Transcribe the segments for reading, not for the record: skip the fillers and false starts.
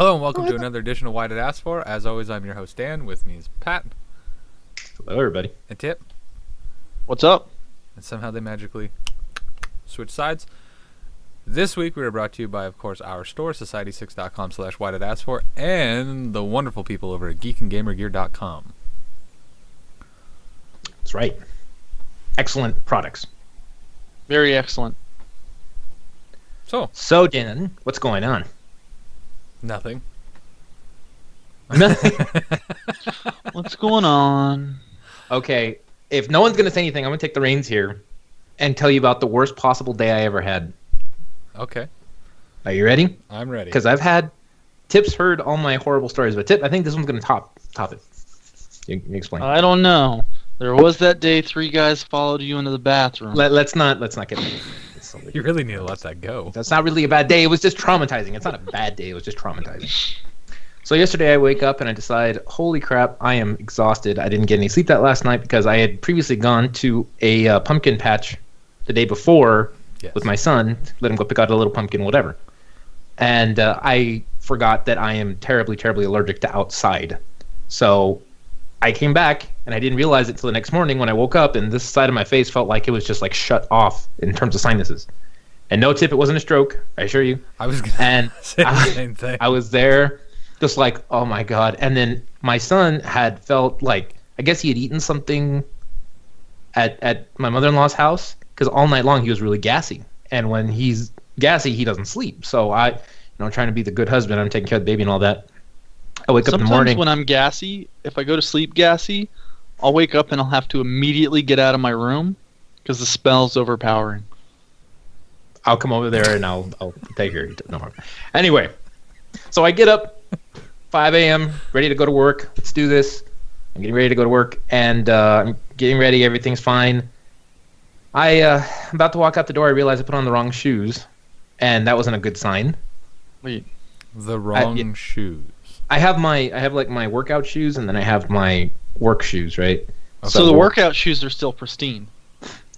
Hello and welcome to another edition of Why Did Ask For. As always, I'm your host Dan. With me is Pat Hello, everybody. and Tip. What's up? And somehow they magically switch sides. This week we are brought to you by, of course, our store, society6.com/Why Did Ask For, and the wonderful people over at geekandgamergear.com. That's right. Excellent products. Very excellent. So, Dan, what's going on? Nothing. What's going on? Okay, if no one's going to say anything, I'm going to take the reins here and tell you about the worst possible day I ever had. Okay, Are you ready? I'm ready. Because I've had Tip's heard all my horrible stories, but Tip, I think this one's going to top it. You explain. I don't know. There was that day 3 guys followed you into the bathroom. Let's not get You really need to let that go. That's not really a bad day. It was just traumatizing. It's not a bad day. It was just traumatizing. So yesterday I wake up and I decide, holy crap, I am exhausted. I didn't get any sleep that last night because I had previously gone to a pumpkin patch the day before with my son, let him go pick out a little pumpkin, whatever. And I forgot that I am terribly, terribly allergic to outside. So I came back and I didn't realize it till the next morning when I woke up, and this side of my face felt like it was just like shut off in terms of sinuses. And no, Tip, it wasn't a stroke, I assure you. I was going to say the same thing. I was there just like, oh my God. And then my son had felt like, I guess he had eaten something at my mother-in-law's house, because all night long he was really gassy. And when he's gassy, he doesn't sleep. So I, trying to be the good husband, I'm taking care of the baby and all that. I wake up in the morning. Sometimes when I'm gassy, if I go to sleep gassy, I'll wake up and I'll have to immediately get out of my room because the smell's overpowering. I'll come over there and I'll take care of you. No harm. Anyway, so I get up 5 a.m., ready to go to work. Let's do this. I'm getting ready to go to work, and I'm getting ready. Everything's fine. I'm about to walk out the door. I realize I put on the wrong shoes, and that wasn't a good sign. Wait. The wrong shoes. I have my workout shoes, and then I have my work shoes, right? So the workout shoes are still pristine.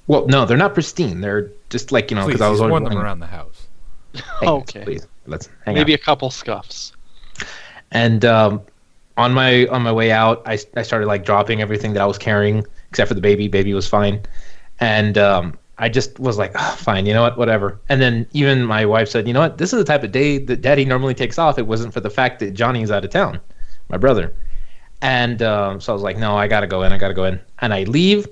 Well, no, they're not pristine. They're just like, Please, because I was he's worn always them around the house. Okay. Please, let's hang Maybe out. a couple scuffs. And on my way out, I started like dropping everything that I was carrying, except for the baby. Baby was fine, and I just was like, oh, fine, you know what, whatever. And then even my wife said, you know what, this is the type of day that Daddy normally takes off. It wasn't for the fact that Johnny's out of town, my brother. And so I was like, no, I gotta go in. And I leave,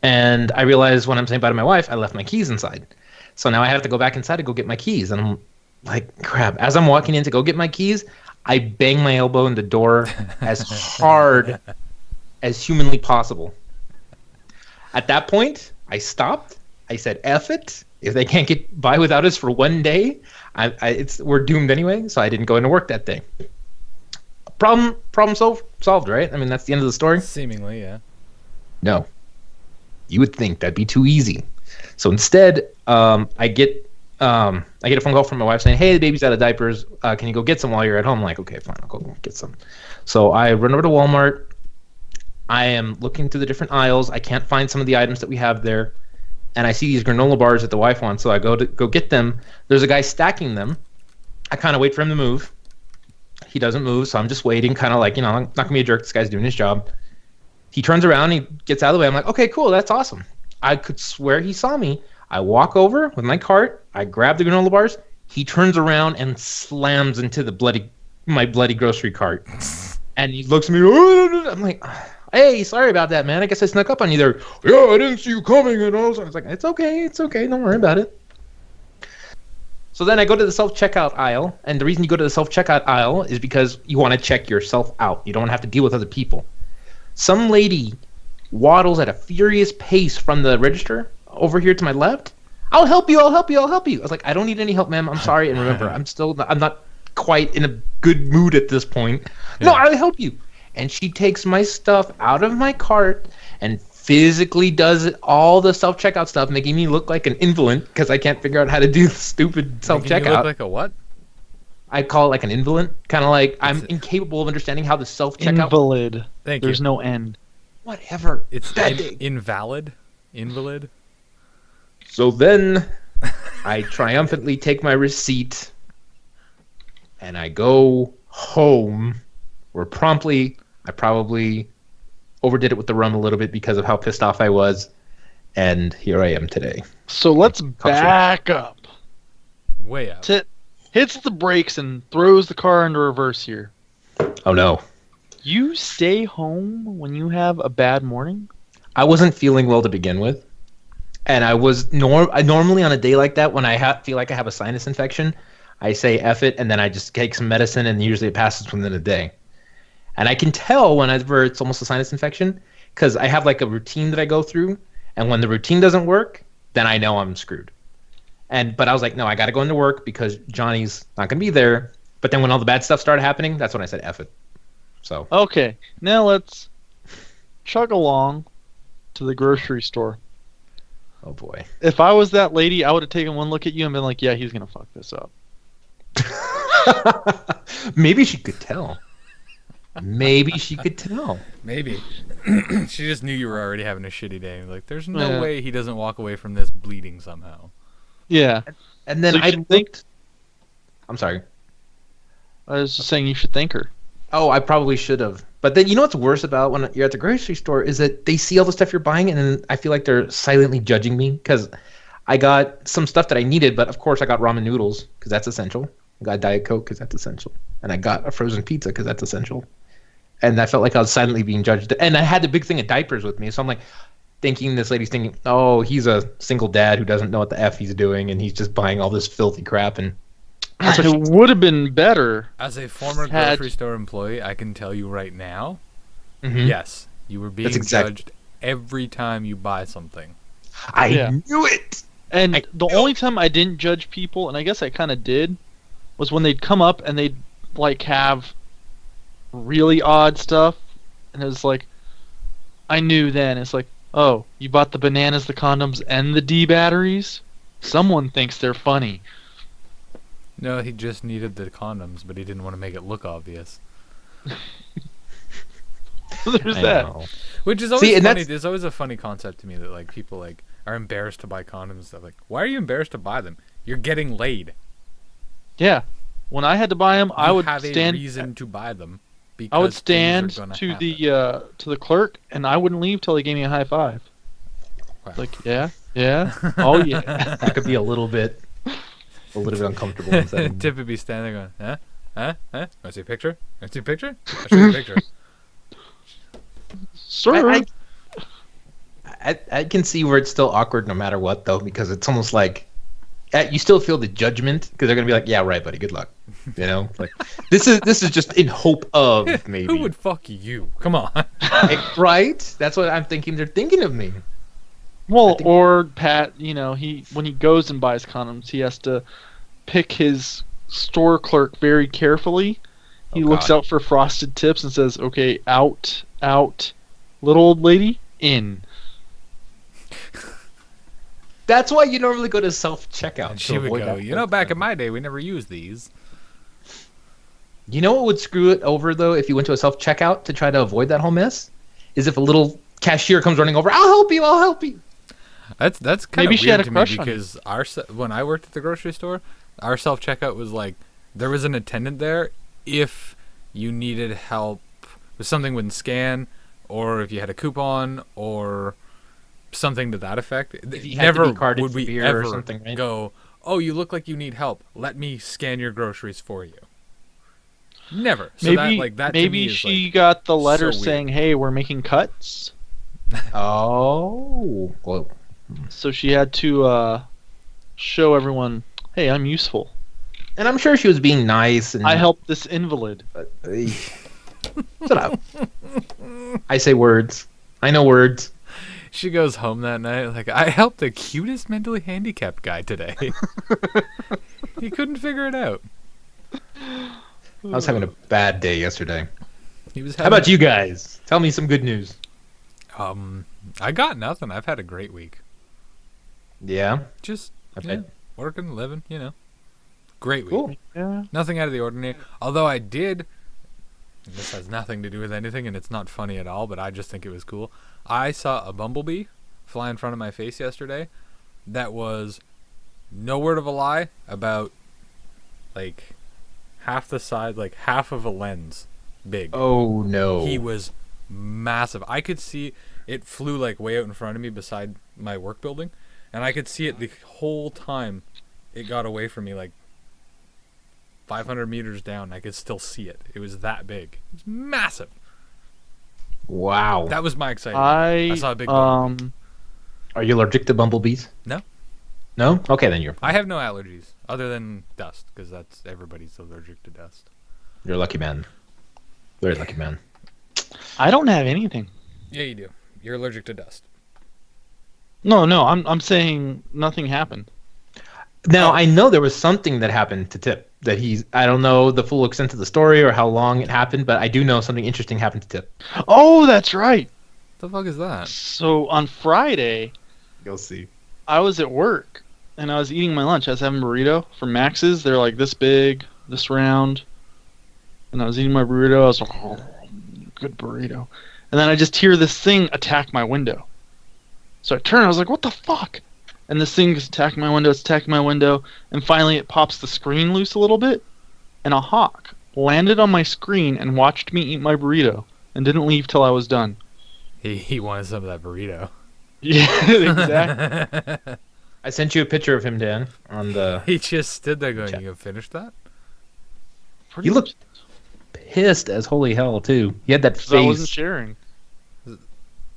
and I realize when I'm saying bye to my wife, I left my keys inside. So now I have to go back inside to go get my keys, and I'm like, crap. As I'm walking in to go get my keys, I bang my elbow in the door as hard as humanly possible. At that point, I stopped. I said, F it. If they can't get by without us for one day, we're doomed anyway, so I didn't go into work that day. Problem solved, right? I mean, that's the end of the story. Seemingly, yeah. No. You would think that'd be too easy. So instead, I get a phone call from my wife saying, hey, the baby's out of diapers. Can you go get some while you're at home? I'm like, okay, fine, I'll go get some. So I run over to Walmart. I am looking through the different aisles. I can't find some of the items that we have there. And I see these granola bars that the wife wants, so I go get them. There's a guy stacking them. I kind of wait for him to move. He doesn't move, so I'm just waiting, kind of like, I'm not going to be a jerk. This guy's doing his job. He turns around, he gets out of the way. I'm like, okay, cool, that's awesome. I could swear he saw me. I walk over with my cart. I grab the granola bars. He turns around and slams into my bloody grocery cart. And he looks at me. Oh, I'm like, hey, sorry about that, man. I guess I snuck up on you there. Yeah, I didn't see you coming. And I was like, it's okay. Don't worry about it. So then I go to the self-checkout aisle. And the reason you go to the self-checkout aisle is because you want to check yourself out. You don't have to deal with other people. Some lady waddles at a furious pace from the register over here to my left. I'll help you. I was like, I don't need any help, ma'am. I'm sorry. And remember, I'm not quite in a good mood at this point. Yeah. No, I'll help you. And she takes my stuff out of my cart and physically does all the self-checkout stuff, making me look like an invalid because I can't figure out how to do the stupid self-checkout. You look like a what? I call it like an invalid. Kind of like I'm incapable of understanding how the self-checkout... Invalid. There's no N. Whatever. It's invalid? Invalid? So then I triumphantly take my receipt and I go home, where promptly I probably overdid it with the rum a little bit because of how pissed off I was, and here I am today. So let's back up. Way up. Tit hits the brakes and throws the car into reverse here. Oh no. You stay home when you have a bad morning? I wasn't feeling well to begin with, and I was normally on a day like that when I feel like I have a sinus infection, I say F it, and then I just take some medicine, and usually it passes within a day. And I can tell whenever it's almost a sinus infection because I have like a routine that I go through, and when the routine doesn't work, then I know I'm screwed. But I was like, no, I got to go into work because Johnny's not going to be there. But then when all the bad stuff started happening, that's when I said F it. So Okay, now let's chug along to the grocery store. oh boy. If I was that lady, I would have taken one look at you and been like, yeah, he's going to fuck this up. Maybe she could tell. Maybe she could tell. Maybe. She just knew you were already having a shitty day. Like, there's no Yeah. way he doesn't walk away from this bleeding somehow. Yeah. And then So you I should think- looked. I'm sorry. I was just saying you should thank her. Oh, I probably should have. But then you know what's worse about when you're at the grocery store is that they see all the stuff you're buying, and then I feel like they're silently judging me because I got some stuff that I needed, but of course I got ramen noodles because that's essential. I got Diet Coke because that's essential, and I got a frozen pizza because that's essential. And I felt like I was silently being judged. And I had the big thing of diapers with me, so I'm like thinking this lady's thinking, oh, he's a single dad who doesn't know what the F he's doing, and he's just buying all this filthy crap. And that's what It would have been better. As a former Had- grocery store employee, I can tell you right now, Mhm. yes, you were being exact- judged every time you buy something. I Yeah. knew it. And I the only time I didn't judge people, and I guess I kind of did, was when they'd come up and they'd like have really odd stuff, and it was like, I knew then. It's like, oh, you bought the bananas, the condoms, and the D batteries. Someone thinks they're funny. No, he just needed the condoms, but he didn't want to make it look obvious. There's I that. know. Which is always See, and funny. that's- There's always a funny concept to me that like people like are embarrassed to buy condoms and stuff. Like, why are you embarrassed to buy them? You're getting laid. Yeah. When I had to buy them, I You would have stand. a reason to buy them. I would because things are stand gonna to happen. the clerk, and I wouldn't leave till they gave me a high five. Wow. Like, yeah, yeah, oh yeah. That could be a little bit uncomfortable. Inside. Tip would be standing there going, huh? Want to see a picture? Want to see a picture? I'll show you a picture. Sir, I can see where it's still awkward no matter what, though, because it's almost like you still feel the judgment because they're gonna be like, "Yeah, right, buddy. Good luck." You know, like this is just in hope of maybe. Who would fuck you? Come on. Right? That's what I'm thinking. They're thinking of me. well, think- or Pat, he when he goes and buys condoms, he has to pick his store clerk very carefully. He Oh, looks God. out for frosted tips and says, "Okay, out, little old lady, in." That's why you normally go to self checkout. And she would go, you know, back in my day, we never used these. You know what would screw it over though if you went to a self checkout to try to avoid that whole mess? Is if a little cashier comes running over, I'll help you. That's kind Maybe of she had weird a to me crush on you. because when I worked at the grocery store, our self checkout was like there was an attendant there if you needed help with something with scan or if you had a coupon or something to that effect. If you had to Never be carded would for we beer or ever something, right? go, "Oh, you look like you need help. Let me scan your groceries for you." Never. So that to maybe me is she like, got the letter so weird. saying, "Hey, we're making cuts," Oh, well, so she had to show everyone, "Hey, I'm useful. and I'm sure she was being nice. And I helped this invalid." But, shut up. I say words. I know words. She goes home that night like, I helped the cutest mentally handicapped guy today. He couldn't figure it out. I was having a bad day yesterday. He was. How about you guys? Tell me some good news. I got nothing. I've had a great week. Yeah. Just I've yeah, had- working, living. You know, great week. Cool. Yeah. Nothing out of the ordinary. Although I did. And this has nothing to do with anything, and it's not funny at all. But I just think it was cool. I saw a bumblebee fly in front of my face yesterday. That was no word of a lie about like half the size, like half of a lens big. Oh no. He was massive. I could see it flew like way out in front of me beside my work building, and I could see it the whole time it got away from me, like 500 meters down. I could still see it. It was that big. It was massive. Wow. That was my excitement. I saw a big bug. Are you allergic to bumblebees? No. No? Okay, then you're I have no allergies other than dust, because that's everybody's allergic to dust. you're a lucky man. Very lucky man. I don't have anything. Yeah, you do. You're allergic to dust. No, I'm saying nothing happened. Now I know there was something that happened to Tip that I don't know the full extent of the story or how long it happened, but I do know something interesting happened to Tip. Oh, that's right. What the fuck is that? So on Friday, You'll see. I was at work and I was eating my lunch. I was having a burrito from Max's. They're like this big, this round. And I was eating my burrito. I was like, oh, good burrito. And then I just hear this thing attack my window. So I turn. I was like, what the fuck? And this thing is attacking my window. It's attacking my window. And finally it pops the screen loose a little bit. And a hawk landed on my screen and watched me eat my burrito and didn't leave till I was done. He wanted some of that burrito. Yeah, exactly. I sent you a picture of him, Dan, on the. He just stood there going, Check. "You have finished that?" Pretty You much. look pissed as holy hell too. He had that 'Cause I wasn't face. sharing.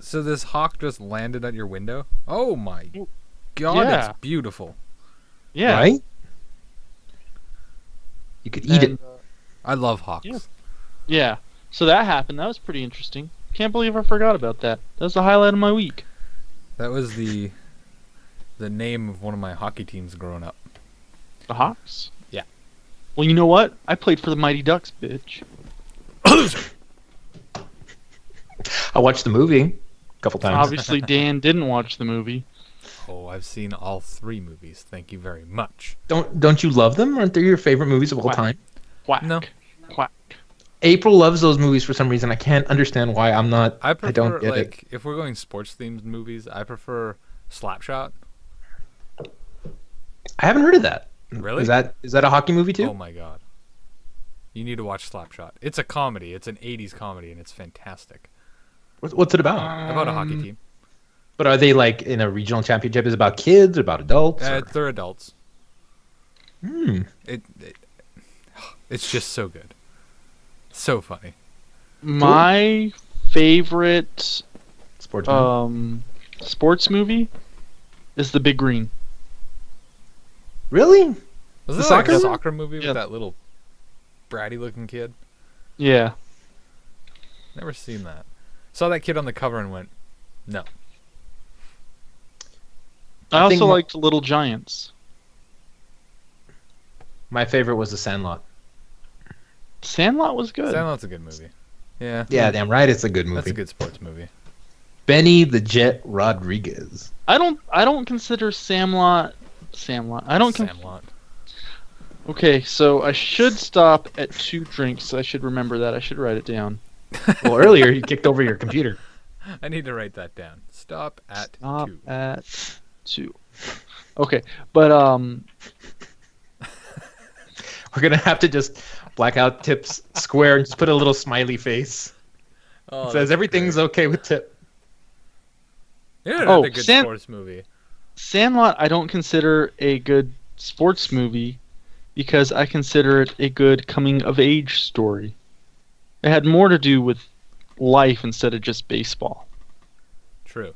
So this hawk just landed at your window? Oh my god, Yeah. it's beautiful. Yeah. Right? You could eat it. And, I love hawks. Yeah. Yeah. So that happened. That was pretty interesting. Can't believe I forgot about that. That was the highlight of my week. That was the name of one of my hockey teams growing up. The Hawks? Yeah. Well, you know what? I played for the Mighty Ducks, bitch. I watched the movie a couple times. Obviously, Dan didn't watch the movie. Oh, I've seen all 3 movies. Thank you very much. Don't you love them? Aren't they your favorite movies of all Why? time? Quack. No. Quack. April loves those movies for some reason. I can't understand why. I'm not. I prefer, don't get like, if we're going sports themed movies, I prefer Slapshot. I haven't heard of that. Really? Is that a hockey movie too? Oh my god. You need to watch Slapshot. It's a comedy. It's an 80s comedy, and it's fantastic. What's it about? About a hockey team. But are they like in a regional championship? Is it about kids? About adults? or- They're adults. Hmm. It's just so good. So funny. My favorite Sports movie. sports movie is The Big Green. Really? Was The it like soccer a one? soccer movie Yeah. with that little bratty looking kid? Yeah. Never seen that. Saw that kid on the cover and went, no. I think also my- liked Little Giants. My favorite was The Sandlot. Sandlot was good. Sandlot's a good movie. Yeah. Yeah, damn right. It's a good movie. That's a good sports movie. Benny the Jet Rodriguez. I don't consider Sandlot. I don't. Sandlot. Okay, so I should stop at 2 drinks. I should remember that. I should write it down. Well, earlier he kicked over your computer. I need to write that down. Stop at Stop 2. at 2. Okay, but We're gonna have to just black out Tip's square and just put a little smiley face. Oh, It says everything's okay with Tip. Yeah, Oh, a good San- sports movie. Sandlot I don't consider a good sports movie because I consider it a good coming of age story. It had more to do with life instead of just baseball. True.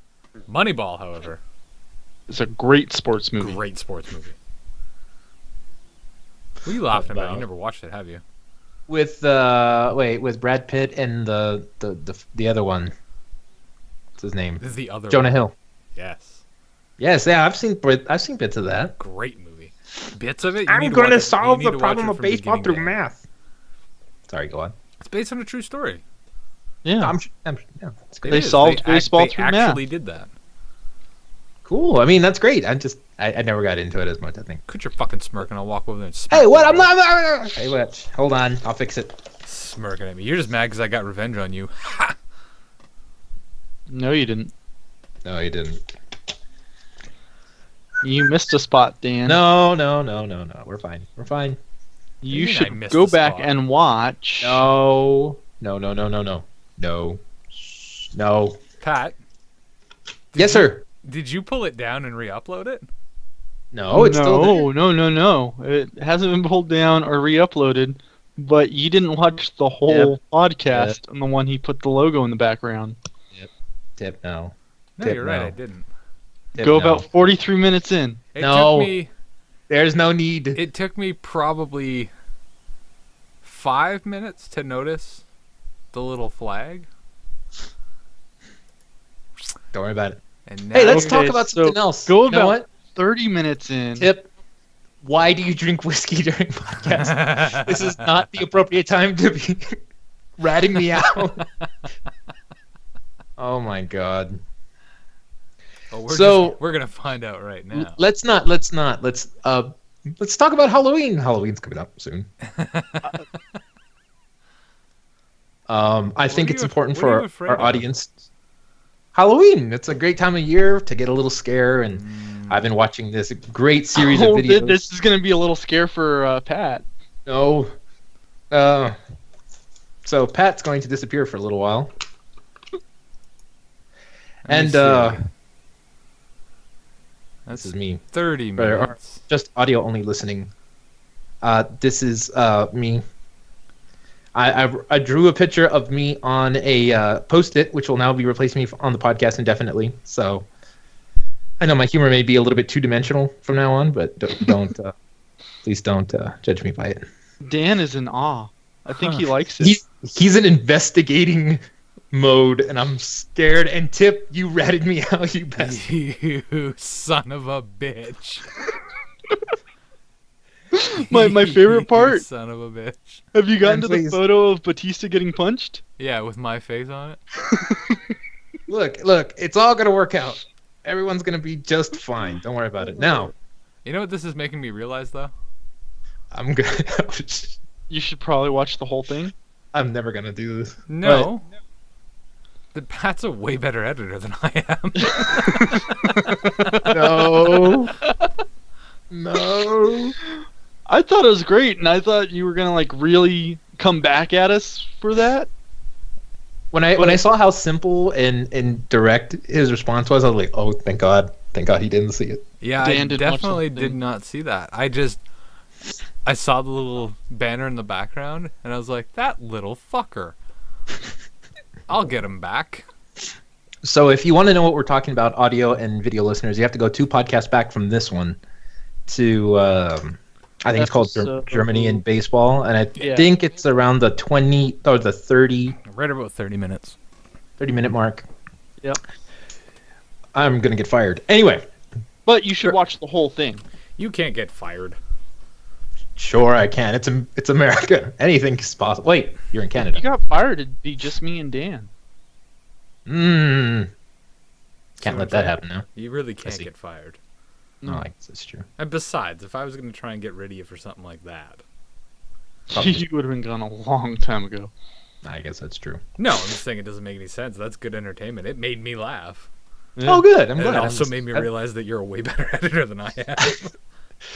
Moneyball, however, It's a great sports movie. great sports movie. What are you laughing about? Wow. You never watched it, have you? With with Brad Pitt and the other one. What's his name? This is the other Jonah one. Hill. Yes. Yes, yeah, I've seen bits of that. Great movie. Bits of it. You I'm need to going watch to it- solve you the need to watch problem it of from baseball beginning through to end. math. Sorry, go on. It's based on a true story. Yeah. Yeah, it's It great. They is. solved baseball they through math. actually did that. Cool. I mean, that's great. I never got into it as much, I think. Quit your fucking smirking. I'll walk over there and smack Hey, what? you. I'm not. Hey, what? Hold on. I'll fix it. Smirking at me. You're just mad because I got revenge on you. Ha! No, you didn't. No, you didn't. You missed a spot, Dan. No. We're fine. You mean I should missed go the back spot? and watch. No. No. Pat. Yes, sir. Did you pull it down and re-upload it? No, it's still there. No. It hasn't been pulled down or re-uploaded, but you didn't watch the whole podcast on the one he put the logo in the background. Tip no. No, Tip, you're right. no. I didn't. Tip, Go no. about 43 minutes in. It No. took me. There's no need. It took me probably 5 minutes to notice the little flag. Don't worry about it. And now Hey, let's Okay, talk about so something else. Go You know about what? 30 minutes in. Tip. Why do you drink whiskey during podcasts? This is not the appropriate time to be ratting me out. Oh my god. Oh, we're gonna find out right now. Let's not. Let's talk about Halloween. Halloween's coming up soon. I think are it's you important what are you for afraid our of? audience. Halloween. It's a great time of year to get a little scare, and I've been watching this great series of videos. This is going to be a little scare for Pat. No. So Pat's going to disappear for a little while. And this is me. 30 Or minutes. just audio only listening. This is me. I drew a picture of me on a Post-it, which will now be replacing me on the podcast indefinitely. So I know my humor may be a little bit two-dimensional from now on, but don't please don't judge me by it. Dan is in awe. I think he likes it. He's in investigating mode, and I'm scared. And Tip, you ratted me out, you bastard. You son of a bitch. My favorite You part. son of a bitch. Have you gotten Dan, to the please. photo of Batista getting punched? Yeah, with my face on it. Look, it's all gonna work out. Everyone's gonna be just fine. Don't worry about it. Now, You know what this is making me realize, though? I'm gonna. You should probably watch the whole thing. I'm never gonna do this. No. The Pat's a way better editor than I am. No. No. I thought it was great, and I thought you were gonna like really come back at us for that. When I saw how simple and direct his response was, I was like, oh, thank God he didn't see it. Yeah, Dan I didn't watch definitely something. did not see that. I saw the little banner in the background, and I was like, that little fucker. I'll get him back. So if you want to know what we're talking about, audio and video listeners, you have to go 2 podcasts back from this one to I think it's called Episode- Germany and Baseball, and I Yeah. think it's around the 20 or the 30 Right about 30 minutes. minute mark. Yep. I'm gonna get fired. Anyway, But you should watch the whole thing. You can't get fired. sure I can. It's America. Anything is possible. Wait, you're in You Canada. got fired, it'd be just me and Dan. Can't what let I'm that saying. happen now. You really can't see. get fired. No, I guess that's true. And besides, if I was going to try and get rid of you for something like that. Probably. You would have been gone a long time ago. I guess that's true. No, I'm just saying it doesn't make any sense. That's good entertainment. It made me laugh. Yeah. Oh, good. I'm And glad. it I'm also just- made me realize that you're a way better editor than I am.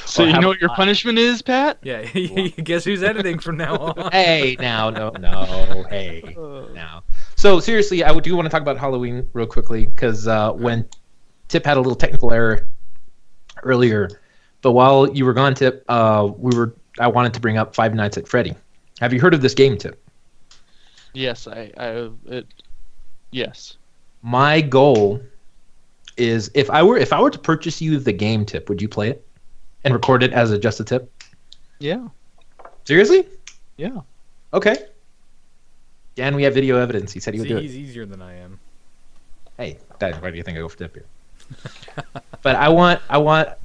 So Well, you how know what your about- punishment is, Pat? Yeah, guess who's editing from now on? Hey, now, no, hey, now. So seriously, I do want to talk about Halloween real quickly because when Tip had a little technical error earlier, but while you were gone, Tip, I wanted to bring up Five Nights at Freddy. Have you heard of this game, Tip? Yes, yes. My goal is if I were to purchase you the game, Tip, would you play it and record it as just a tip? Yeah. Seriously? Yeah. Okay. Dan, we have video evidence. He said he would See, do it. he's easier than I am. Hey, Dad, why do you think I go for Tip here? But I want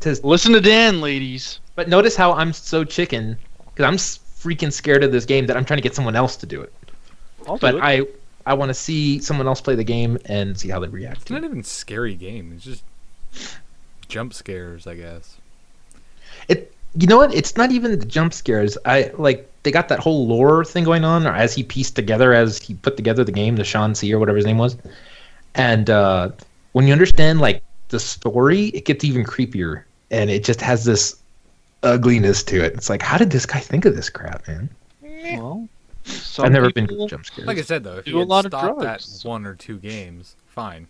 to. Listen to Dan, ladies. But notice how I'm so chicken because I'm freaking scared of this game that I'm trying to get someone else to do it. I'll do But it. I want to see someone else play the game and see how they react It's to not it. even a scary game. It's just jump scares, I guess. You know what? It's not even the jump scares. They got that whole lore thing going on, or as he put together the game, the Sean C or whatever his name was. And when you understand like the story, it gets even creepier, and it just has this ugliness to it. It's like, how did this guy think of this crap, man? Well, I've never been people- to jump scares. Like I said though, if Do you a had lot of stopped at drugs. 1 or 2 games, fine.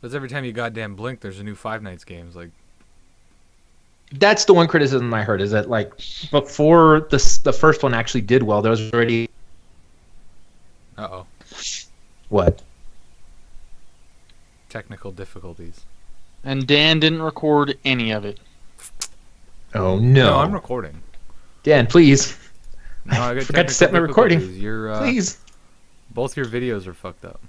Because every time you goddamn blink, there's a new Five Nights games. Like, That's the one criticism I heard, is that like before the first one actually did well, there was already uh-oh, what? technical difficulties. And Dan didn't record any of it. Oh No, no, I'm recording. Dan, please, No, I got forgot to set my technical recording. difficulties. Your please, both your videos are fucked up.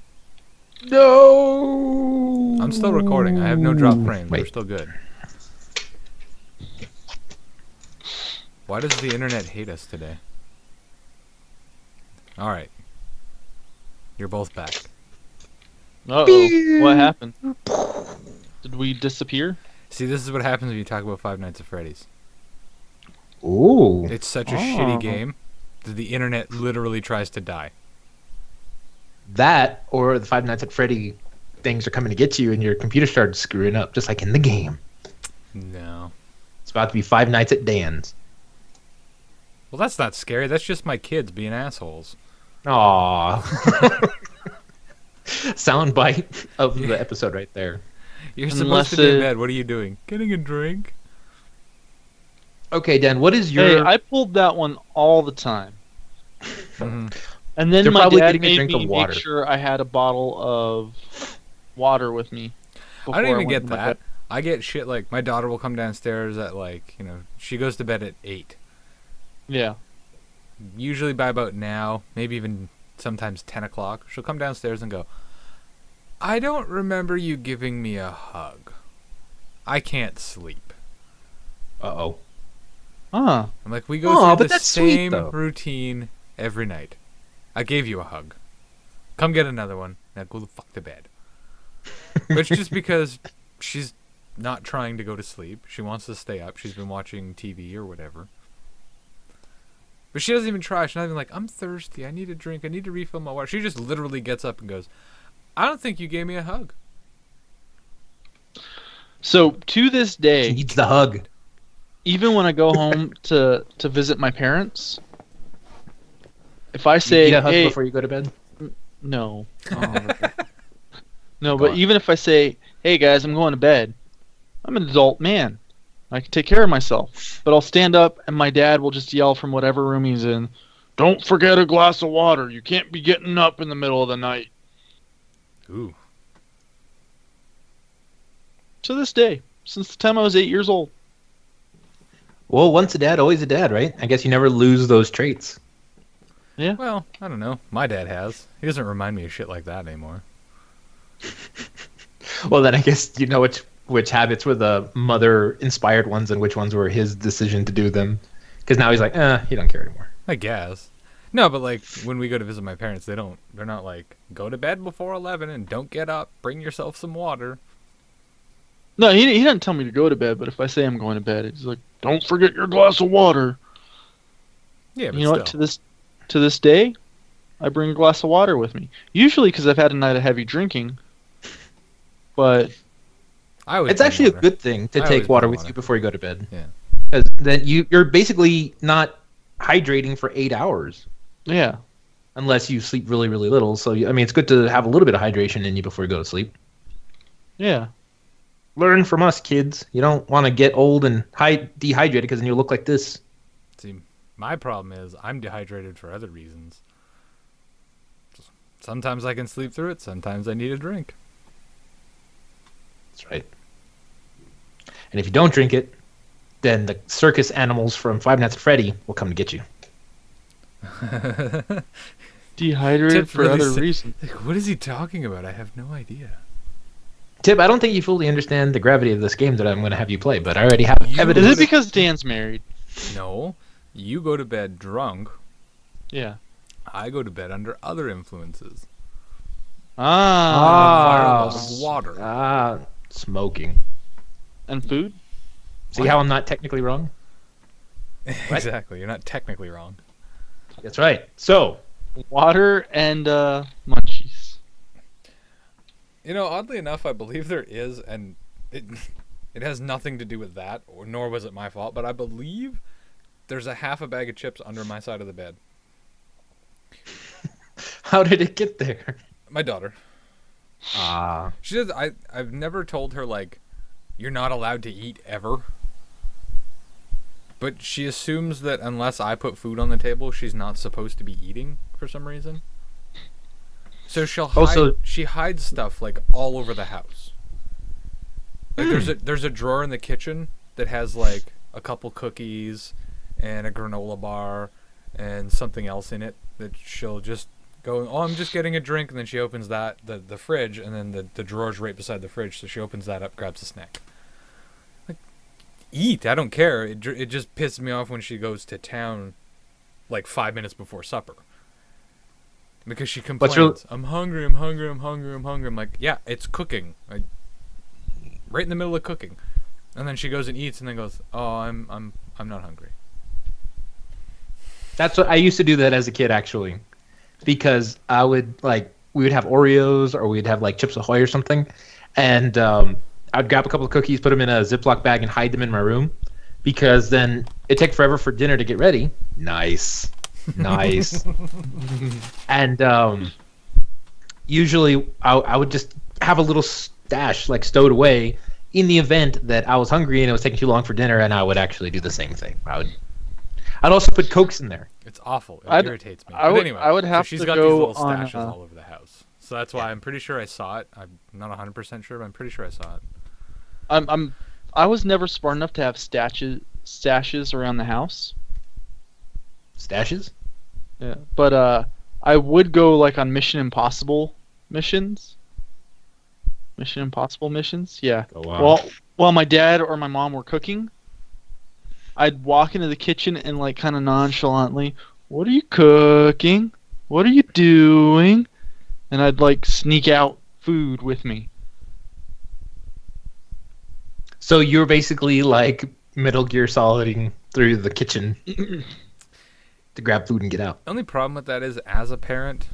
no. I'm still recording. I have no drop frames. We're Wait, still good. Why does the internet hate us today? All right, you're both back. Uh-oh. What happened? Did we disappear? See, this is what happens when you talk about Five Nights at Freddy's. ooh, It's such a Oh. shitty game that the internet literally tries to die. that or the Five Nights at Freddy things are coming to get you, and your computer started screwing up, just like in the game. No. It's about to be Five Nights at Dan's. Well, that's not scary. That's just my kids being assholes. Aww. Soundbite of the episode right there. You're Unless supposed to be in it- bed. What are you doing? Getting a drink? Okay, Dan, what is your? Hey, I pulled that one all the time. Mhm. And then They're my probably dad getting a made drink me of water. make sure I had a bottle of water with me. I don't before even went get to my that. bed. I get shit like my daughter will come downstairs at she goes to bed at 8. Yeah. Usually by about now, maybe even sometimes 10 o'clock, she'll come downstairs and go, I don't remember you giving me a hug. I can't sleep. Uh-oh. Huh. I'm like, we go Aw, through but the that's sweet, same though. routine every night. I gave you a hug. Come get another one. Now go the fuck to bed. But it's just because she's not trying to go to sleep. She wants to stay up. She's been watching TV or whatever. But she doesn't even try. She's not even like, I'm thirsty. I need a drink. I need to refill my water. She just literally gets up and goes, I don't think you gave me a hug. So to this She day, needs the hug. even when I go home to visit my parents, if I You say, need a hug "Hey, before you go to bed? no," no, Go but on. even if I say, "Hey guys, I'm going to bed," I'm an adult man. I can take care of myself. But I'll stand up, and my dad will just yell from whatever room he's in, "Don't forget a glass of water. You can't be getting up in the middle of the night." Ooh. To this day, since the time I was 8 years old. Well, once a dad, always a dad, right? I guess you never lose those traits. Well, I don't know. My dad has. He doesn't remind me of shit like that anymore. Well, then I guess you know which habits were the mother-inspired ones and which ones were his decision to do them. Because now he's like, he don't care anymore. I guess. No, but like when we go to visit my parents, they're not like, go to bed before 11 and don't get up. Bring yourself some water. No, he doesn't tell me to go to bed, but if I say I'm going to bed, he's like, "Don't forget your glass of water." Yeah, but You know still. what? To this day, I bring a glass of water with me. Usually because I've had a night of heavy drinking. But I always It's bring actually a water. good thing to I always take water bring with water. you before you go to bed. Yeah. Because then you're basically not hydrating for 8 hours yeah, unless you sleep really, really little. So, I mean, it's good to have a little bit of hydration in you before you go to sleep. yeah. Learn from us, kids. You don't want to get old and dehydrated because then you look like this. See, my problem is I'm dehydrated for other reasons. Sometimes I can sleep through it. Sometimes I need a drink. That's right. And if you don't drink it, then the circus animals from Five Nights at Freddy will come to get you. Dehydrated Tip for really other sa- reasons. Like, what is he talking about? I have no idea. Tip, I don't think you fully understand the gravity of this game that I'm going to have you play, but I already have You- evidence. Is it because Dan's married? No, you go to bed drunk. Yeah. I go to bed under other influences. Ah. Require a lot of water. Smoking. And food? See how I'm not technically wrong? Exactly. You're not technically wrong. That's right. So, Water and munchies. You know, oddly enough, I believe there is, and it It has nothing to do with that, nor was it my fault, but I believe there's a half a bag of chips under my side of the bed. How did it get there? My daughter. Ah. She does. I've never told her, like, you're not allowed to eat ever. But she assumes that unless I put food on the table, she's not supposed to be eating for some reason. So she'll hide. She hides stuff like all over the house. Like there's a drawer in the kitchen that has like a couple cookies and a granola bar and something else in it that she'll just go, oh, I'm just getting a drink, and then she opens that the fridge, and then the drawer's right beside the fridge, so she opens that up, grabs a snack. Like, eat, I don't care. It just pisses me off when she goes to town like 5 minutes before supper. Because she complains, I'm hungry, I'm hungry, I'm hungry, I'm hungry. I'm like, yeah, it's cooking. Right in the middle of cooking. And then she goes and eats and then goes, oh, I'm not hungry. That's what I used to do that as a kid, actually. Because I would, like, we would have Oreos or we'd have, like, Chips Ahoy or something. And I'd grab a couple of cookies, put them in a Ziploc bag, and hide them in my room. Because then it'd take forever for dinner to get ready. Nice. Nice. And usually I would just have a little stash, like, stowed away in the event that I was hungry and it was taking too long for dinner, and I would actually do the same thing. I'd also put Cokes in there. It's awful. It irritates me. But anyway, I would have she's to got go these little on, stashes all over the house. So that's why I'm pretty sure I saw it. I'm not 100% sure, but I'm pretty sure I saw it. I was never smart enough to have stashes around the house. Stashes? Yeah, but I would go like on Mission Impossible missions. Mission Impossible missions, yeah. Oh, wow. Well, while my dad or my mom were cooking, I'd walk into the kitchen and like kind of nonchalantly, "What are you cooking? What are you doing?" And I'd like sneak out food with me. So you're basically like Metal Gear Soliding through the kitchen to grab food and get out. The only problem with that is, as a parent,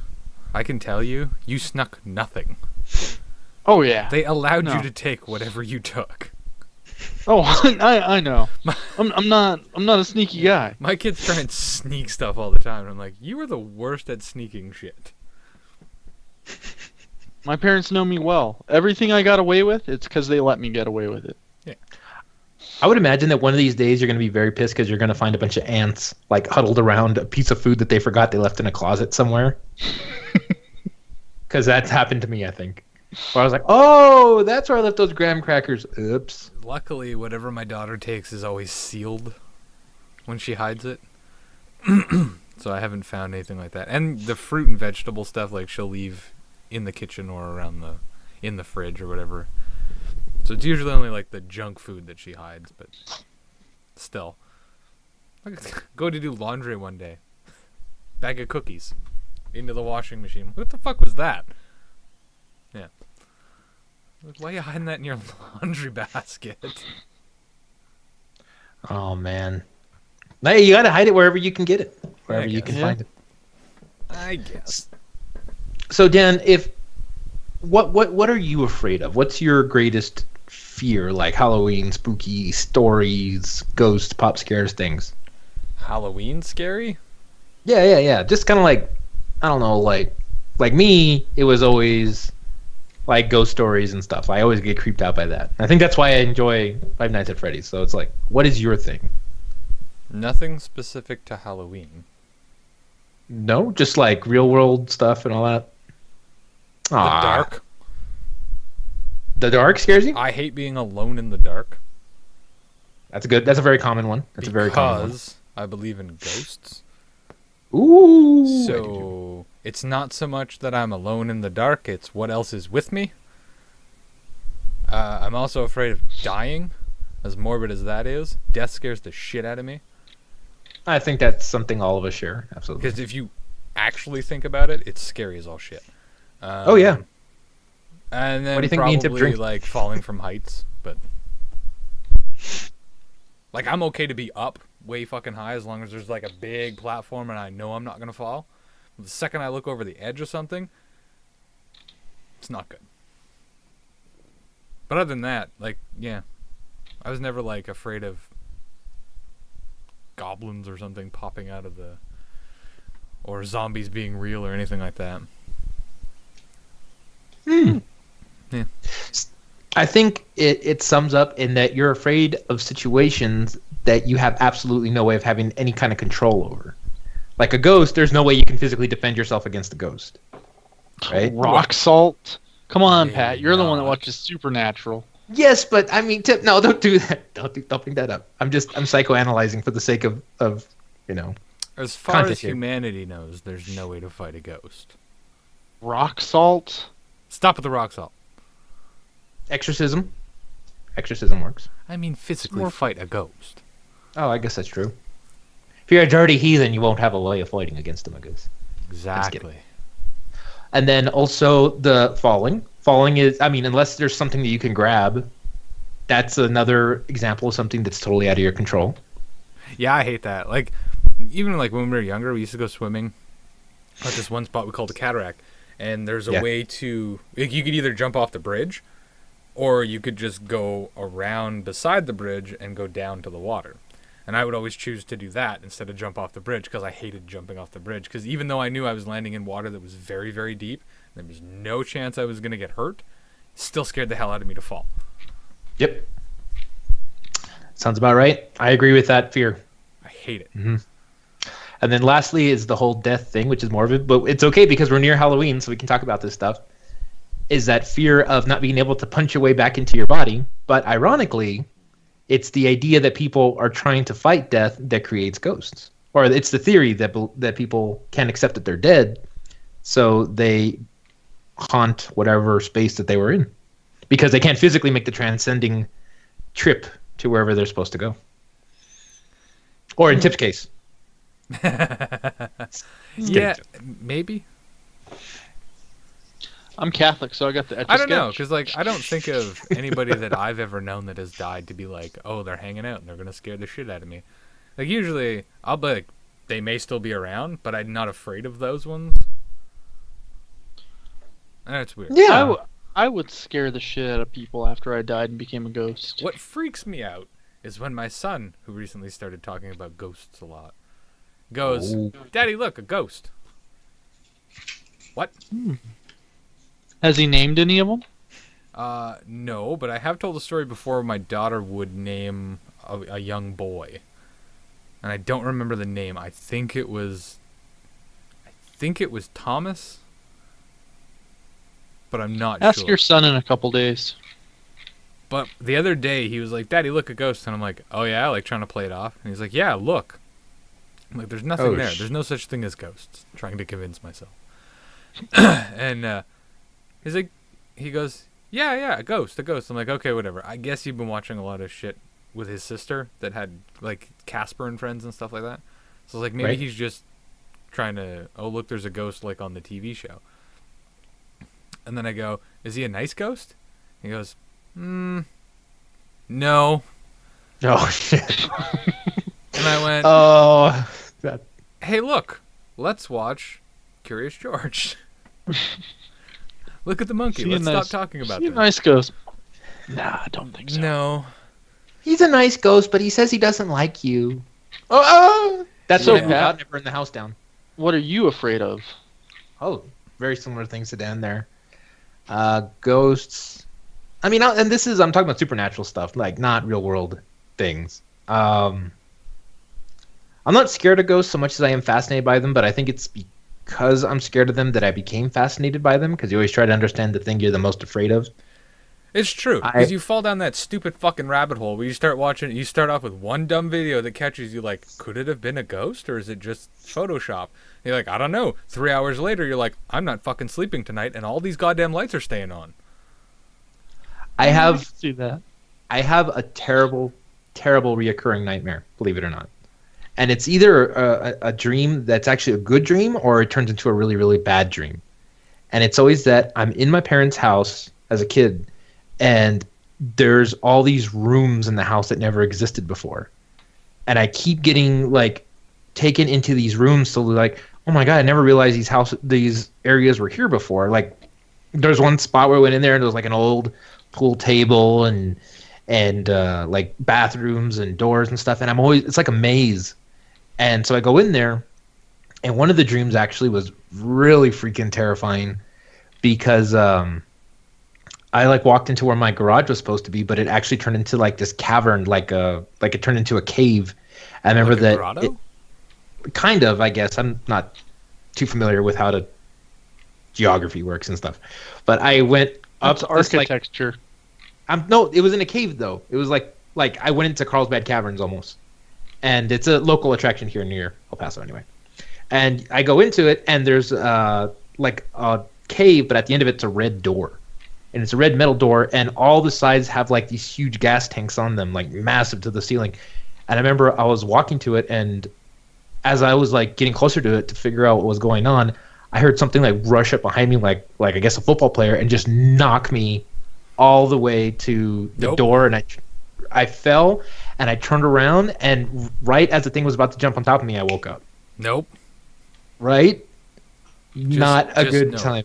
I can tell you, you snuck nothing. Oh yeah. They allowed you to take whatever you took. Oh, I know. I'm not a sneaky guy. My kids try and sneak stuff all the time, and I'm like, you are the worst at sneaking shit. My parents know me well. Everything I got away with, it's because they let me get away with it. Yeah. I would imagine that one of these days you're going to be very pissed because you're going to find a bunch of ants like huddled around a piece of food that they forgot they left in a closet somewhere. Because that's happened to me, I think. Where I was like, oh, that's where I left those graham crackers. Oops. Luckily, whatever my daughter takes is always sealed when she hides it. So I haven't found anything like that. And the fruit and vegetable stuff, like, she'll leave in the kitchen or around in the fridge or whatever. So it's usually only like the junk food that she hides, but still. Go to do laundry one day. Bag of cookies into the washing machine. What the fuck was that? Yeah. Why are you hiding that in your laundry basket? Oh, man. Hey, you gotta hide it wherever you can get it. Wherever you can find it. I guess. So, Dan, what are you afraid of? What's your greatest fear? Like Halloween, spooky stories, ghosts, pop scares, things. Halloween scary? Yeah. Just kind of like, I don't know, like me, it was always like ghost stories and stuff. I always get creeped out by that. I think that's why I enjoy Five Nights at Freddy's. So it's like, what is your thing? Nothing specific to Halloween. No, just like real world stuff and all that. The dark. The dark scares you? I hate being alone in the dark. That's good. That's a very common one. That's a very common one. Because I believe in ghosts. Ooh. So it's not so much that I'm alone in the dark, it's what else is with me. I'm also afraid of dying, as morbid as that is. Death scares the shit out of me. I think that's something all of us share. Absolutely. Because if you actually think about it, it's scary as all shit. Oh, yeah. And then What do you think me and Tip probably drink? like falling from heights, but like I'm okay to be up way fucking high as long as there's like a big platform and I know I'm not gonna fall. The second I look over the edge of something, it's not good. But other than that, like, yeah, I was never like afraid of goblins or something popping out of the, or zombies being real or anything like that. Yeah. I think it sums up in that you're afraid of situations that you have absolutely no way of having any kind of control over. Like a ghost, there's no way you can physically defend yourself against a ghost. Right? Rock salt. Come on, Maybe Pat. You're the one that not. watches Supernatural. Yes, but I mean, no, don't do that. Don't bring that up. I'm psychoanalyzing for the sake of As far Content as here. humanity knows, there's no way to fight a ghost. Rock salt. Stop with the rock salt. exorcism. Exorcism works. I mean, physically more- fight a ghost. Oh, I guess that's true. If you're a dirty heathen, you won't have a way of fighting against him, I guess. Exactly. And then also the falling. Falling is, I mean, unless there's something that you can grab, that's another example of something that's totally out of your control. Yeah, I hate that. Like, even like when we were younger, we used to go swimming at this one spot we called the cataract, and there's a Yeah. way to, like, you could either jump off the bridge, or you could just go around beside the bridge and go down to the water. And I would always choose to do that instead of jump off the bridge because I hated jumping off the bridge. Because even though I knew I was landing in water that was very, very deep, there was no chance I was going to get hurt, still scared the hell out of me to fall. Yep. Sounds about right. I agree with that fear. I hate it. And then lastly is the whole death thing, which is more of it, but it's okay because we're near Halloween, so we can talk about this stuff. Is that fear of not being able to punch your way back into your body. But ironically, it's the idea that people are trying to fight death that creates ghosts. Or it's the theory that people can't accept that they're dead, so they haunt whatever space that they were in. Because they can't physically make the transcending trip to wherever they're supposed to go. Or in Tip's case. Yeah, maybe. I'm Catholic, so I got the etch a I don't know, sketch. because like I don't think of anybody that I've ever known that has died to be like, oh, they're hanging out and they're gonna scare the shit out of me. Like usually, I'll be like, they may still be around, but I'm not afraid of those ones. And that's weird. Yeah. I would scare the shit out of people after I died and became a ghost. What freaks me out is when my son, who recently started talking about ghosts a lot, goes, Oh. "Daddy, look, a ghost." What? Has he named any of them? No, but I have told the story before. My daughter would name a young boy, and I don't remember the name. I think it was Thomas, but I'm not Ask sure. your son in a couple days. But the other day he was like, "Daddy, look, a ghost," and I'm like, "Oh yeah," like trying to play it off, and he's like, "Yeah, look." I'm like, "There's nothing Oh, there. There's no such thing as ghosts." Trying to convince myself, and he's like, he goes, yeah, a ghost. I'm like, okay, whatever. I guess you've been watching a lot of shit with his sister that had like Casper and Friends and stuff like that. So like maybe Right. he's just trying to, oh look, there's a ghost like on the TV show. And then I go, is he a nice ghost? He goes, no. Oh, shit. And I went, Oh. That, hey, look, let's watch Curious George. Look at the monkey. See a Let's nice- stop talking about See a that. nice ghost. Nah, I don't think so. No. he's a nice ghost, but he says he doesn't like you. Oh! That's So, what I moved Pat- out and I burned the house down. What are you afraid of? Oh, very similar things to Dan there. Ghosts. I mean, and this is, I'm talking about supernatural stuff, like not real world things. I'm not scared of ghosts so much as I am fascinated by them, but I think it's because I'm scared of them that I became fascinated by them, because you always try to understand the thing you're the most afraid of. It's true, because you fall down that stupid fucking rabbit hole where you start watching, you start off with one dumb video that catches you like, could it have been a ghost or is it just Photoshop? And you're like, I don't know. 3 hours later, you're like, I'm not fucking sleeping tonight and all these goddamn lights are staying on. I have see that. I have a terrible, terrible reoccurring nightmare, believe it or not. And it's either a dream that's actually a good dream or it turns into a really, really bad dream. And it's always that I'm in my parents' house as a kid and there's all these rooms in the house that never existed before. And I keep getting like taken into these rooms to like, oh my God, I never realized these areas were here before. Like there's one spot where I went in there and there was like an old pool table and and like bathrooms and doors and stuff. And it's like a maze. And so I go in there, and one of the dreams actually was really freaking terrifying because I like walked into where my garage was supposed to be, but it actually turned into like this cavern, like it turned into a cave. I remember Like a that grotto? kind of, I guess. I'm not too familiar with how the geography works and stuff. But I went up That's this, like, architecture. no, it was in a cave though. It was like I went into Carlsbad Caverns almost. And it's a local attraction here near El Paso anyway. And I go into it, and there's like a cave, but at the end of it's a red door. And it's a red metal door, and all the sides have like these huge gas tanks on them, like massive to the ceiling. And I remember I was walking to it, and as I was like getting closer to it to figure out what was going on, I heard something like rush up behind me, like I guess a football player, and just knock me all the way to the Nope. door. And I fell, and I turned around, and right as the thing was about to jump on top of me, I woke up. Nope. Right? Not a just good no. time.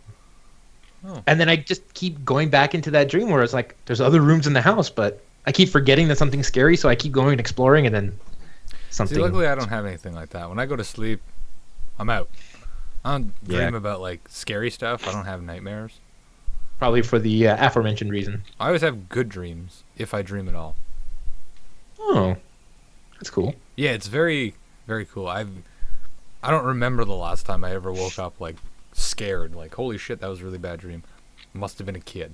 Oh. And then I just keep going back into that dream where it's like there's other rooms in the house, but I keep forgetting that something's scary, so I keep going and exploring, and then something. See, luckily I don't have anything like that. When I go to sleep, I'm out. I don't dream about like scary stuff. I don't have nightmares. Probably for the aforementioned reason. I always have good dreams if I dream at all. Oh, that's cool. Yeah, it's very, very cool. I don't remember the last time I ever woke up like scared. Like, holy shit, that was a really bad dream. Must have been a kid.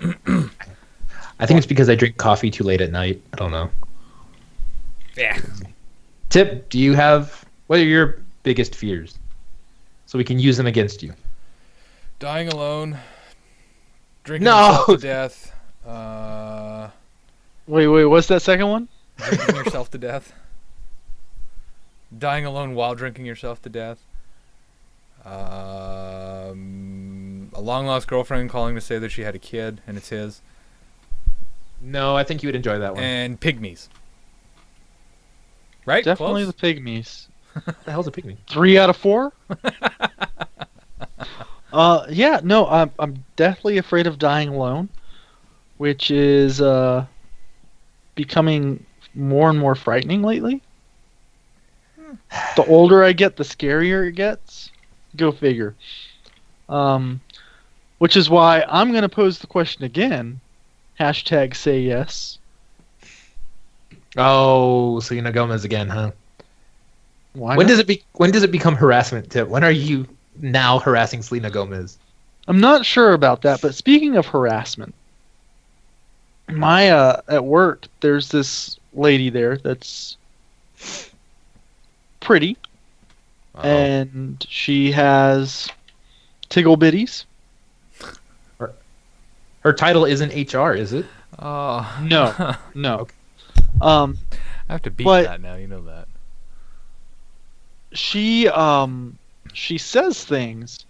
I think it's because I drink coffee too late at night. I don't know. Yeah. Tip, do you have, what are your biggest fears? So we can use them against you. Dying alone. Drinking No! yourself to death. Wait, what's that second one? Drinking yourself to death. Dying alone while drinking yourself to death. A long lost girlfriend calling to say that she had a kid and it's his. No, I think you would enjoy that one. And pygmies. Right? Definitely Close? the pygmies. What the hell's a pygmy? 3 out of 4. Yeah, no, I'm definitely afraid of dying alone, which is becoming more and more frightening lately. The older I get, the scarier it gets. Go figure. Which is why I'm going to pose the question again. Hashtag say yes. Oh, Selena Gomez again, huh? Why When not? does it become harassment, Tip? When are you now harassing Selena Gomez? I'm not sure about that, but speaking of harassment, at work, there's this lady there that's pretty, and she has tickle bitties. Her title isn't HR, is it? Oh. No, no. Okay. I have to beat But- that now, you know that. She says things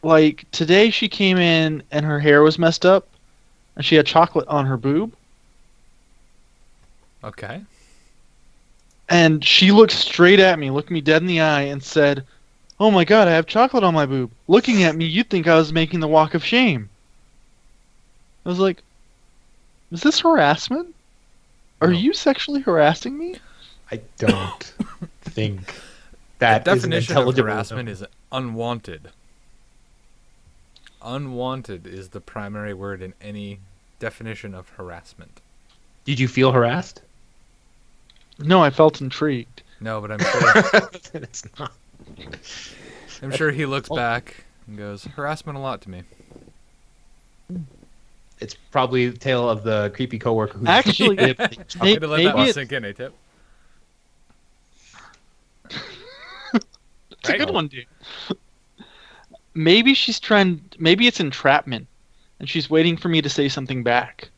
like today she came in and her hair was messed up and she had chocolate on her boob Okay. and she looked straight at me, looked me dead in the eye and said, "Oh my god, I have chocolate on my boob." Looking at me, you'd think I was making the walk of shame. I was like, is this harassment? Are No. you sexually harassing me? I don't think that The is an definition of intelligible harassment is unwanted. Unwanted is the primary word in any definition of harassment. Did you feel harassed? No, I felt intrigued. No, but I'm sure It's not. I'm sure he looks back and goes, harassment a lot to me. It's probably the tale of the creepy coworker who Actually, Way to let maybe that one it's- sink in, Tip? It's a good one, dude. Maybe it's entrapment, and she's waiting for me to say something back.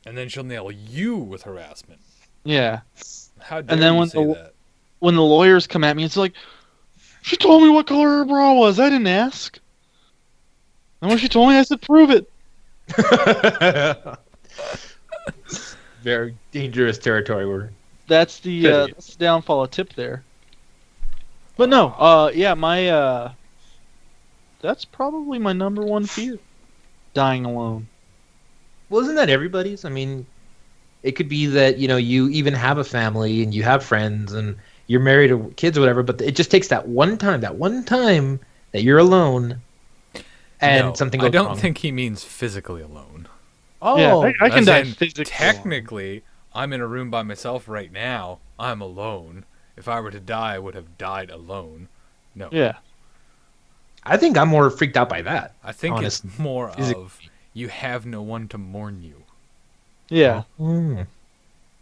And then she'll nail you with harassment. Yeah. How dare then you when say the- that? When the lawyers come at me, it's like, she told me what color her bra was. I didn't ask. And when she told me, I said, prove it. Very dangerous territory. We're That's the Good. that's the downfall of Tip there. But no, yeah, my that's probably my number one fear. dying alone. Well, isn't that everybody's? I mean, it could be that, you even have a family and you have friends and you're married or kids or whatever, but it just takes that one time that you're alone and No, something goes I don't wrong. think he means physically alone. Oh, Yeah, I can As die in, physically. Technically, I'm in a room by myself right now. I'm alone. If I were to die, I would have died alone. No. Yeah. I think I'm more freaked out by that. I think Honestly. it's more Physically. of you have no one to mourn you. Yeah. Mm.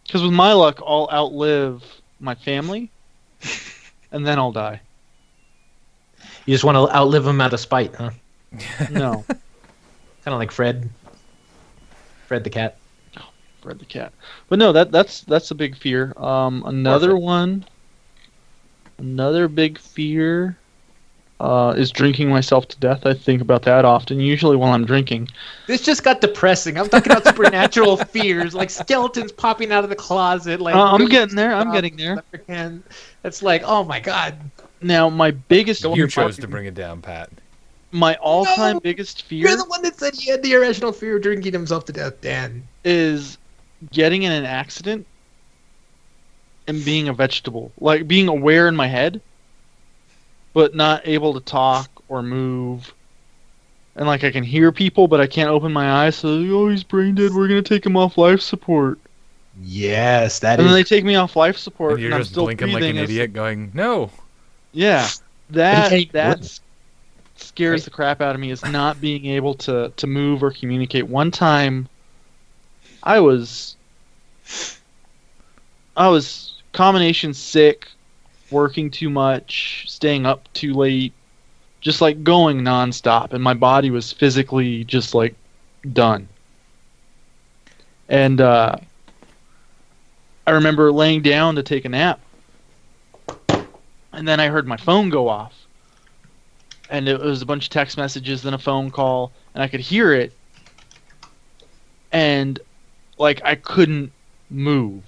Because with my luck, I'll outlive my family, and then I'll die. You just want to outlive them out of spite, huh? No, Kind of like Fred. Fred the cat. Fred the cat. But no, that's a big fear. Another big fear is drinking myself to death. I think about that often, usually while I'm drinking. This just got depressing. I'm talking about supernatural fears, like skeletons popping out of the closet. Like I'm getting there. I'm getting there. It's like, oh my god. Now, my biggest Don't You fear, chose to bring it down, Pat. my all-time No, biggest fear You're the one that said he had the irrational fear of drinking himself to death, Dan. is getting in an accident and being a vegetable. Like being aware in my head, but not able to talk or move. And like I can hear people, but I can't open my eyes. So, oh, he's brain dead. We're gonna take him off life support. Yes, that And then is. they take me off life support, And you're I'm just still blinking like breathing. an It's- idiot going, no. Yeah, But he can't that scares the crap out of me. Is not being able to move or communicate. One time, I was combination sick, working too much, staying up too late, just like going nonstop, and my body was physically just like done. And I remember laying down to take a nap, and then I heard my phone go off, and it was a bunch of text messages, then a phone call, and I could hear it, and like I couldn't move.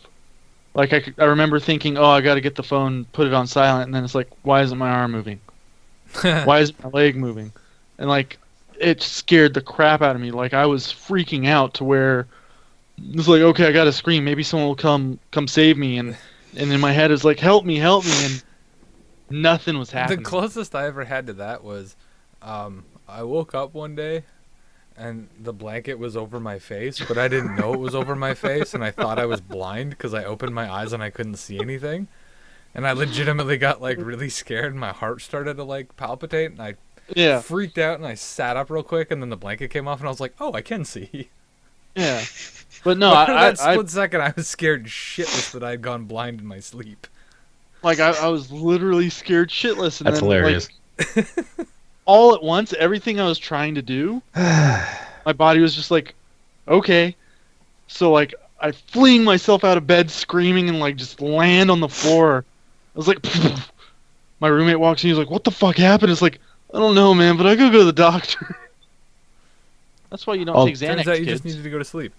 Like I remember thinking, oh, I got to get the phone, put it on silent, and then it's like, why isn't my arm moving? Why isn't my leg moving? And like it scared the crap out of me. Like I was freaking out to where it's like, okay, I got to scream. Maybe someone will come save me. And in my head is like, help me, and nothing was happening. The closest I ever had to that was I woke up one day and the blanket was over my face, but I didn't know it was over my face, and I thought I was blind because I opened my eyes and I couldn't see anything. And I legitimately got like really scared and my heart started to like palpitate, and I Yeah, freaked out and I sat up real quick, and then the blanket came off and I was like, oh, I can see. yeah. But no, But for I that split second I was scared shitless that I had gone blind in my sleep. I was literally scared shitless. And That's then, hilarious. Like, all at once, everything I was trying to do, my body was just like, okay. So like I fling myself out of bed screaming and like just land on the floor. I was like, my roommate walks in, he's like, what the fuck happened? It's like, I don't know, man, but I gotta go to the doctor. That's why you don't Oh, take Xanax, Turns out you kids. just needed to go to sleep.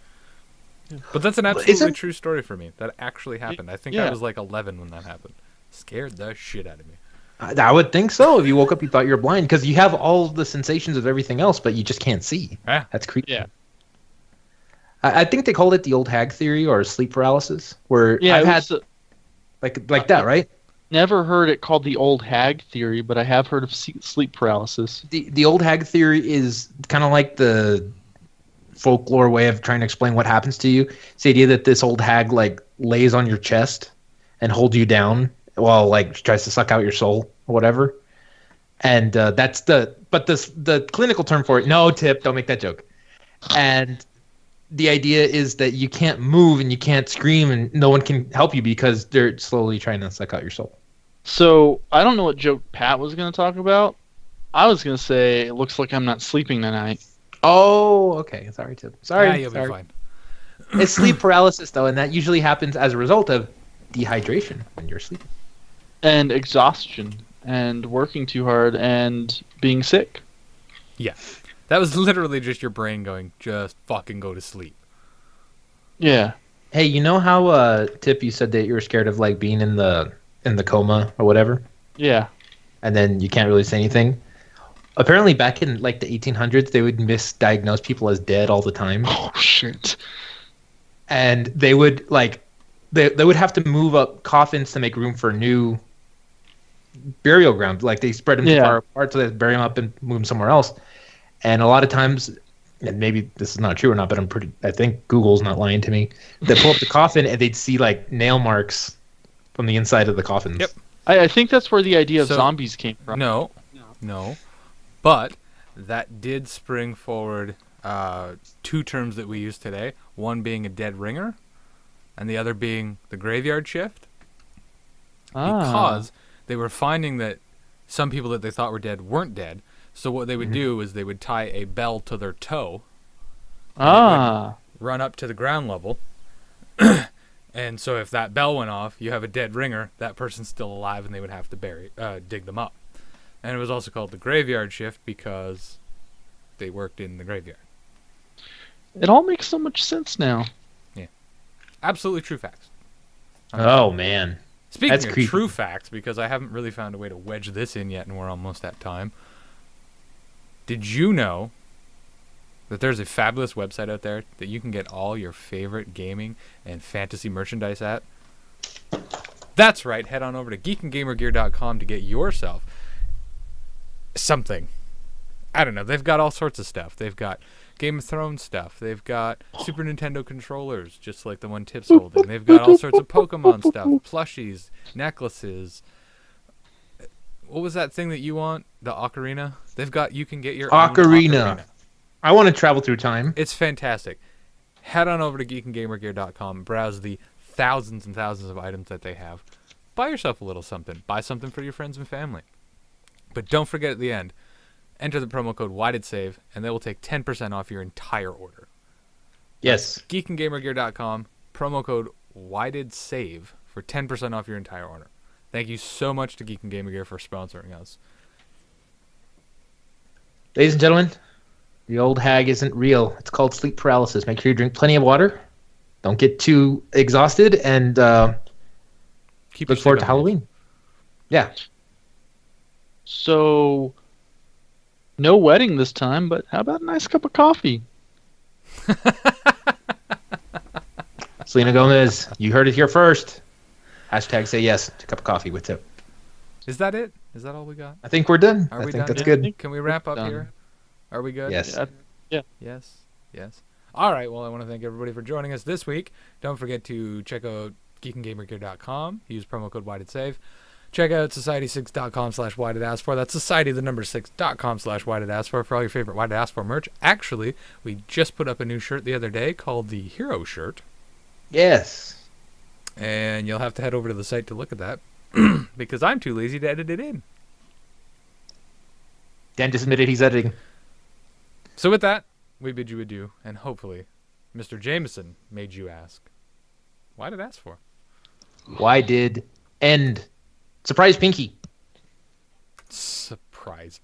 But that's an Well, absolutely isn't- true story for me. That actually happened. I think I Yeah. was like 11 when that happened. Scared the shit out of me. I would think so. If you woke up, you thought you were blind because you have all the sensations of everything else, but you just can't see. Yeah. That's creepy. Yeah. I think they called it the old hag theory or sleep paralysis, where Yeah, I've it had was, like that, right? never heard it called the old hag theory, but I have heard of sleep paralysis. The old hag theory is kind of like the folklore way of trying to explain what happens to you. It's the idea that this old hag like lays on your chest and holds you down while like she tries to suck out your soul or whatever. And that's the clinical term for it. No, Tip, don't make that joke. And the idea is that you can't move and you can't scream and no one can help you because they're slowly trying to suck out your soul. So I don't know what joke Pat was going to talk about. I was going to say it looks like I'm not sleeping tonight. Oh, okay. Sorry, Tip. Sorry. Yeah, you'll sorry. be fine. It's sleep paralysis though, and that usually happens as a result of dehydration when you're sleeping. And exhaustion and working too hard and being sick. That was literally just your brain going, just fucking go to sleep. Yeah. Hey, you know how Tip, you said that you were scared of like being in the coma or whatever, Yeah. and then you can't really say anything. Apparently, back in like the 1800s, they would misdiagnose people as dead all the time, Oh shit. and they would like they would have to move up coffins to make room for new burial ground. Like they spread them too Yeah. far apart, so they bury them up and move them somewhere else. And a lot of times, and maybe this is not true or not, but I think Google's not lying to me. They pull up the coffin and they'd see like nail marks from the inside of the coffins. Yep. I think that's where the idea of So- zombies came from. No. But that did spring forward two terms that we use today. One being a dead ringer, and the other being the graveyard shift. Because they were finding that some people that they thought were dead weren't dead. So what they would do is they would tie a bell to their toe, run up to the ground level, and so if that bell went off, you have a dead ringer, that person's still alive, and they would have to dig them up. And it was also called the graveyard shift because they worked in the graveyard. It all makes so much sense now. Absolutely true facts. Oh man. Speaking That's of creepy. true facts, because I haven't really found a way to wedge this in yet, and we're almost at time. Did you know that there's a fabulous website out there that you can get all your favorite gaming and fantasy merchandise at? That's right. Head on over to geekandgamergear.com to get yourself something. I don't know. They've got all sorts of stuff. They've got Game of Thrones stuff. They've got Super Nintendo controllers, just like the one Tip's holding. They've got all sorts of Pokemon stuff, plushies, necklaces. What was that thing that you want? The ocarina? You can get your own Ocarina. I want to travel through time. It's fantastic. Head on over to geekandgamergear.com, browse the thousands and thousands of items that they have. Buy yourself a little something. Buy something for your friends and family. But don't forget at the end, enter the promo code WHYDIDSAVE, and they will take 10% off your entire order. Yes. Geekandgamergear.com, promo code WHYDIDSAVE for 10% off your entire order. Thank you so much to Geek and Gamer Gear for sponsoring us. Ladies and gentlemen, the old hag isn't real. It's called sleep paralysis. Make sure you drink plenty of water. Don't get too exhausted, and Keep look your forward stick to on Halloween. Yeah. So, no wedding this time, but how about a nice cup of coffee? Selena Gomez, you heard it here first. Hashtag say yes to a cup of coffee with tip. Is that it? Is that all we got? I think we're done. Are I we think done? that's good. Can we wrap up Done. here? Are we good? Yes. Yes. Yes. All right. Well, I want to thank everybody for joining us this week. Don't forget to check out geekandgamergear.com. Use promo code WHYDIDSAVE. Check out society6.com/WHYDIDASK4. That's society6.com/WHYDIDASK4 for all your favorite Why Did Ask For merch. Actually, we just put up a new shirt the other day called the Hero Shirt. Yes. And you'll have to head over to the site to look at that because I'm too lazy to edit it in. Dan just admitted he's editing. So with that, we bid you adieu, and hopefully Mr. Jameson made you ask, why did ask for? Why did end? Surprise Pinky. Surprise